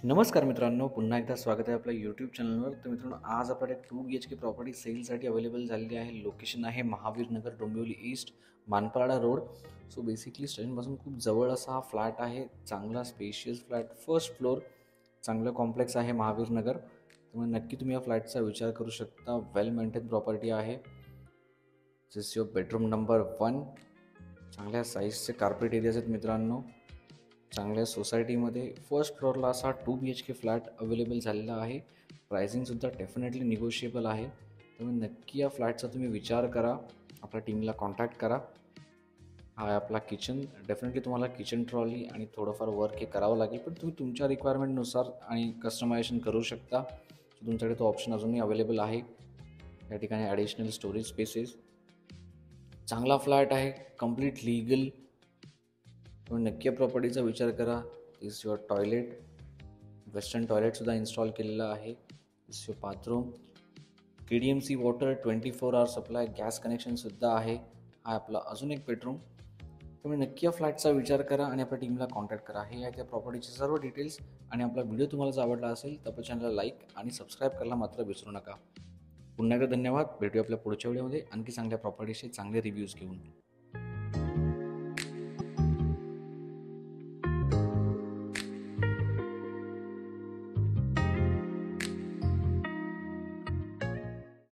नमस्कार मित्रांनो, पुन्हा एकदा स्वागत आहे आपल्या यूट्यूब चॅनलवर. तर मित्रांनो, आज आपल्याकडे 2 BHK प्रॉपर्टी सेलसाठी अवेलेबल झालेली आहे. लोकेशन आहे Mahavir Nagar, Dombivli east, Manpada road. So basically स्टेशनपासून खूप जवळ असा हा फ्लॅट आहे. चांगला स्पेशियस फ्लॅट, फर्स्ट फ्लोअर, चांगलं कॉम्प्लेक्स आहे महावीर नगर. त्यामुळे नक्की तुम्ही या फ्लॅटचा विचार करू शकता. वेल मेंटेन प्रॉपर्टी आहे. दिस युअर बेडरूम नंबर 1. चांगल्या साईजचे कार्पेट एरियाज आहेत मित्रांनो. चांगल्या सोसायटीमध्ये फर्स्ट फ्लोअरला असा 2 BHK फ्लॅट अवेलेबल झालेला आहे. प्रायझिंगसुद्धा डेफिनेटली निगोशिएबल आहे. त्यामुळे नक्की या फ्लॅटचा तुम्ही विचार करा. आपल्या टीमला कॉन्टॅक्ट करा. हा आहे आपला किचन. डेफिनेटली तुम्हाला किचन ट्रॉली आणि थोडंफार वर्क हे करावं लागेल, पण तुम्ही तुमच्या रिक्वायरमेंटनुसार आणि कस्टमायझेशन करू शकता. तुमच्याकडे तो ऑप्शन अजूनही अवेलेबल आहे. या ठिकाणी ॲडिशनल स्टोरेज स्पेसेस, चांगला फ्लॅट आहे, कम्प्लीट लीगल. तुम्ही नक्की प्रॉपर्टीचा विचार करा. इज युअर टॉयलेट, वेस्टर्न टॉयलेटसुद्धा इन्स्टॉल केलेलं आहे. Is your bathroom, KDMC water 24 hour supply, gas कनेक्शनसुद्धा आहे. हा आपला अजून एक बेडरूम. तुम्ही नक्की या फ्लॅटचा विचार करा आणि आपल्या टीमला कॉन्टॅक्ट करा. हे आहे त्या प्रॉपर्टीचे सर्व डिटेल्स. आणि आपला व्हिडिओ तुम्हाला जर आवडला असेल तर आपल्या चॅनलला लाईक आणि सबस्क्राईब करायला मात्र विसरू नका. पुन्हा एकदा धन्यवाद. भेटूया आपल्या पुढच्या व्हिडिओमध्ये आणखी चांगल्या प्रॉपर्टीचे चांगले रिव्ह्यूज घेऊन.